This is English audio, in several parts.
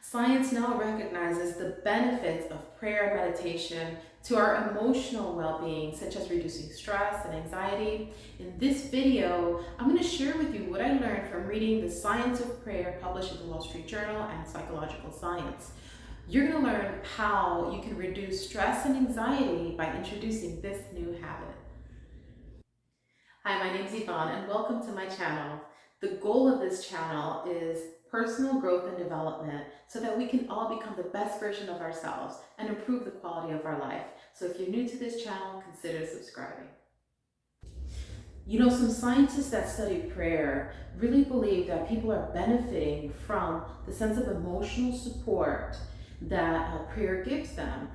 Science now recognizes the benefits of prayer and meditation to our emotional well-being, such as reducing stress and anxiety. In this video, I'm going to share with you what I learned from reading The Science of Prayer, published in the Wall Street Journal and Psychological Science. You're going to learn how you can reduce stress and anxiety by introducing this new habit. Hi, my name is Yvonne and welcome to my channel. The goal of this channel is personal growth and development so that we can all become the best version of ourselves and improve the quality of our life. So if you're new to this channel, consider subscribing. You know, some scientists that study prayer really believe that people are benefiting from the sense of emotional support that prayer gives them.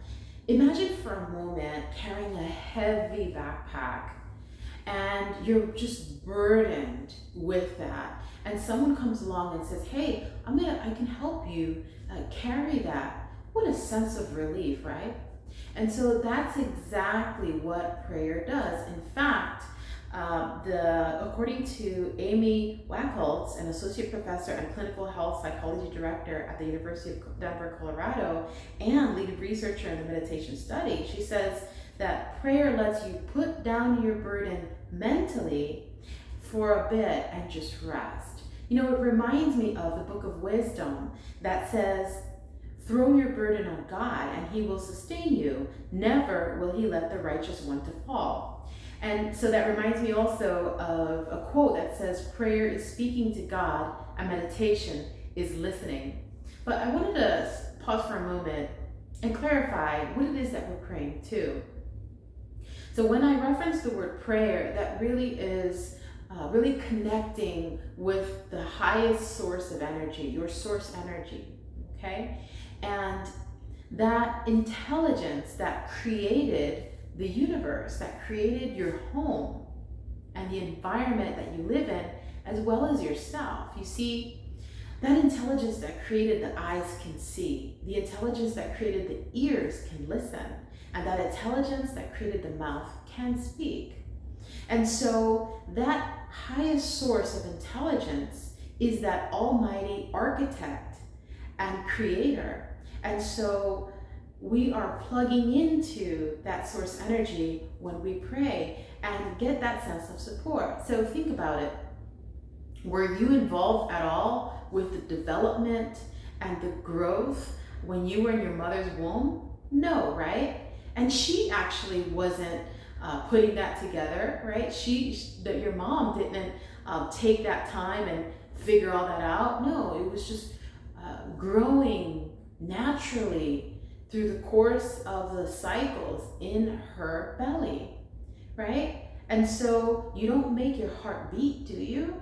Imagine for a moment carrying a heavy backpack and you're just burdened with that, and someone comes along and says, hey, I can help you carry that. What a sense of relief, right? And so that's exactly what prayer does. In fact, according to Amy Wachholz, an associate professor and clinical health psychology director at the University of Denver, Colorado, and lead researcher in the meditation study, she says that prayer lets you put down your burden mentally for a bit and just rest. You know, it reminds me of the Book of Wisdom that says, throw your burden on God and he will sustain you. Never will he let the righteous one to fall. And so that reminds me also of a quote that says, prayer is speaking to God and meditation is listening. But I wanted to pause for a moment and clarify what it is that we're praying to. So when I reference the word prayer, that really is really connecting with the highest source of energy, your source energy, okay? And that intelligence that created the universe, that created your home and the environment that you live in, as well as yourself. You see, that intelligence that created the eyes can see, the intelligence that created the ears can listen, and that intelligence that created the mouth can speak. And so that highest source of intelligence is that almighty architect and creator. And so we are plugging into that source energy when we pray and get that sense of support. So think about it. Were you involved at all with the development and the growth when you were in your mother's womb? No, right? And she actually wasn't putting that together, right? Your mom didn't take that time and figure all that out. No, it was just growing naturally through the course of the cycles in her belly, right? And so you don't make your heart beat, do you?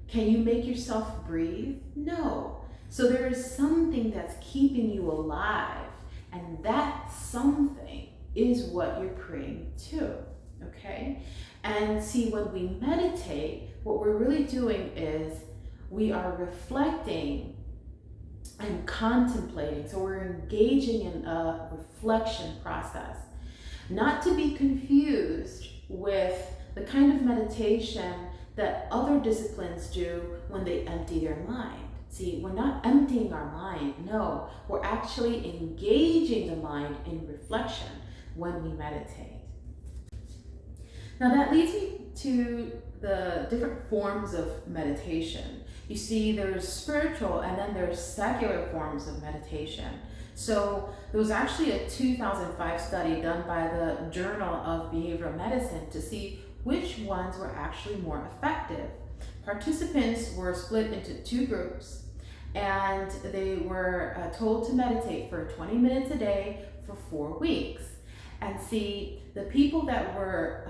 Can you make yourself breathe? No. So there is something that's keeping you alive, and that something is what you're praying to, okay? And see, when we meditate, what we're really doing is we are reflecting and contemplating. So we're engaging in a reflection process, not to be confused with the kind of meditation that other disciplines do when they empty their mind. See, we're not emptying our mind. No, we're actually engaging the mind in reflection when we meditate. Now that leads me to the different forms of meditation. You see, there's spiritual and then there's secular forms of meditation. So there was actually a 2005 study done by the Journal of Behavioral Medicine to see which ones were actually more effective. Participants were split into two groups, and they were told to meditate for 20 minutes a day for 4 weeks. And see, the people that were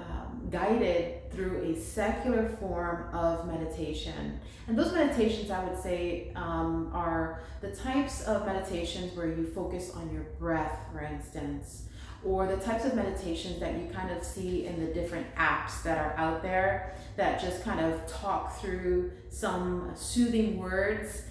guided through a secular form of meditation, and those meditations, I would say, are the types of meditations where you focus on your breath, for instance, or the types of meditations that you kind of see in the different apps that are out there that just kind of talk through some soothing words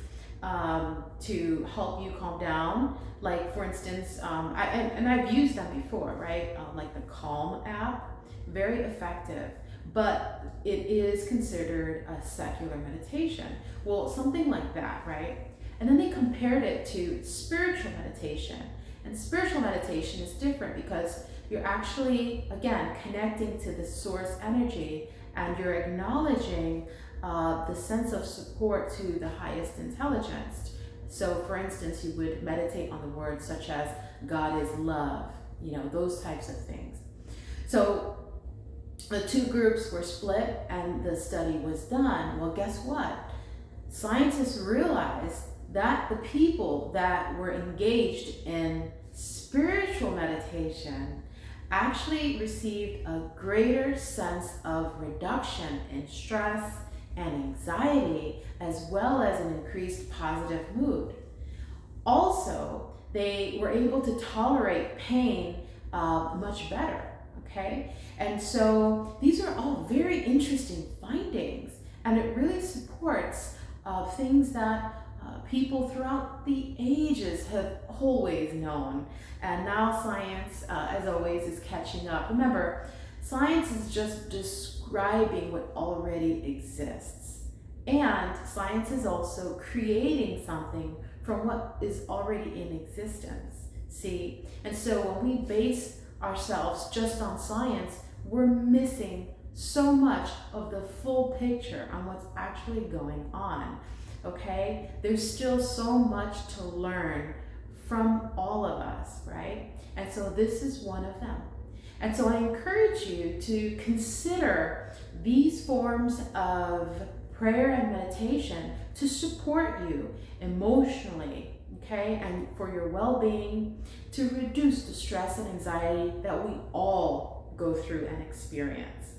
to help you calm down. Like, for instance, I've used them before, right? Like the Calm app, very effective, but it is considered a secular meditation. Well, something like that, right? And then they compared it to spiritual meditation. And spiritual meditation is different because you're actually, again, connecting to the source energy, and you're acknowledging the sense of support to the highest intelligence. So for instance, you would meditate on the words such as God is love, those types of things. So the two groups were split and the study was done. Well, guess what? Scientists realized that the people that were engaged in spiritual meditation actually received a greater sense of reduction in stress and anxiety, as well as an increased positive mood. Also, they were able to tolerate pain much better, okay? And so these are all very interesting findings, and it really supports things that people throughout the ages have always known. And now science, as always, is catching up. Remember, science is just describing what already exists. And science is also creating something from what is already in existence. See? And so when we base ourselves just on science, we're missing so much of the full picture on what's actually going on. Okay? There's still so much to learn from all of us, right? And so this is one of them. And so I encourage you to consider these forms of prayer and meditation to support you emotionally, okay, and for your well-being, to reduce the stress and anxiety that we all go through and experience.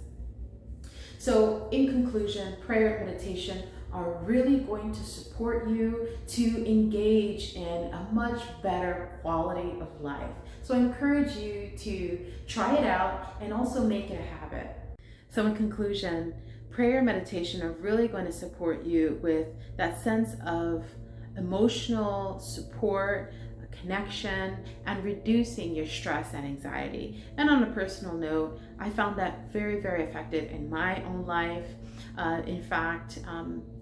So in conclusion, prayer and meditation are really going to support you to engage in a much better quality of life. So I encourage you to try it out and also make it a habit. So in conclusion, prayer and meditation are really going to support you with that sense of emotional support, connection, and reducing your stress and anxiety. And on a personal note, I found that very, very effective in my own life. In fact,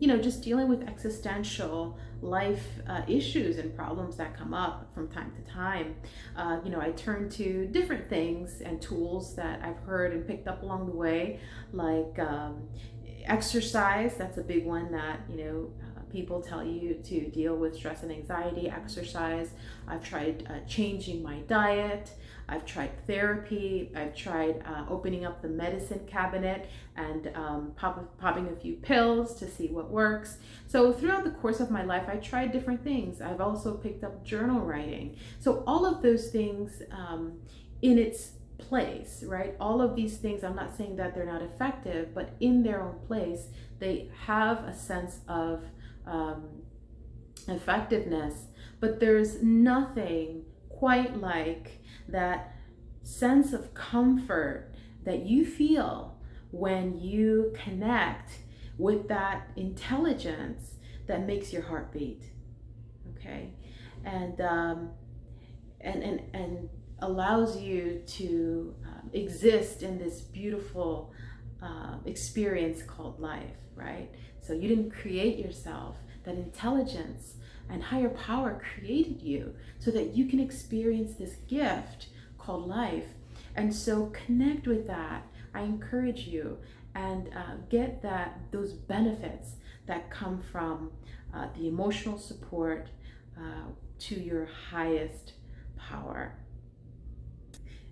just dealing with existential life issues and problems that come up from time to time, I turn to different things and tools that I've heard and picked up along the way, like exercise. That's a big one that, people tell you to deal with stress and anxiety. Exercise. I've tried changing my diet. I've tried therapy. I've tried opening up the medicine cabinet and popping a few pills to see what works. So throughout the course of my life, I tried different things. I've also picked up journal writing. So all of those things in its place, right? All of these things, I'm not saying that they're not effective, but in their own place, they have a sense of effectiveness. But there's nothing quite like that sense of comfort that you feel when you connect with that intelligence that makes your heart beat, okay, and allows you to exist in this beautiful experience called life, right? So you didn't create yourself. That intelligence and higher power created you so that you can experience this gift called life. And so connect with that. I encourage you, and get those benefits that come from the emotional support to your highest power.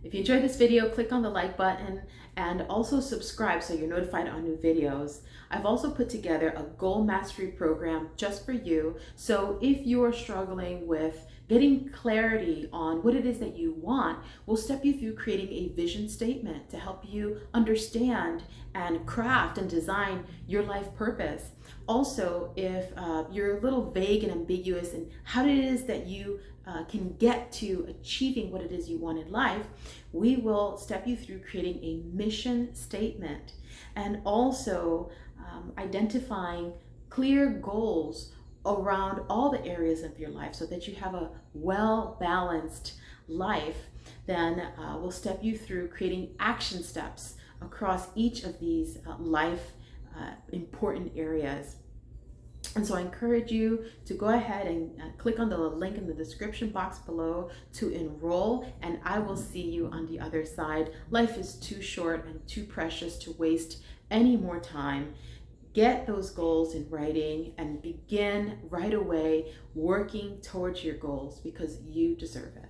If you enjoyed this video, click on the like button and also subscribe so you're notified on new videos. I've also put together a goal mastery program just for you. So if you are struggling with getting clarity on what it is that you want, we'll step you through creating a vision statement to help you understand and craft and design your life purpose. Also, if you're a little vague and ambiguous in how it is that you can get to achieving what it is you want in life, we will step you through creating a mission statement and also identifying clear goals around all the areas of your life so that you have a well-balanced life. Then we'll step you through creating action steps across each of these life important areas. And so I encourage you to go ahead and click on the link in the description box below to enroll, and I will see you on the other side. Life is too short and too precious to waste any more time. Get those goals in writing and begin right away working towards your goals because you deserve it.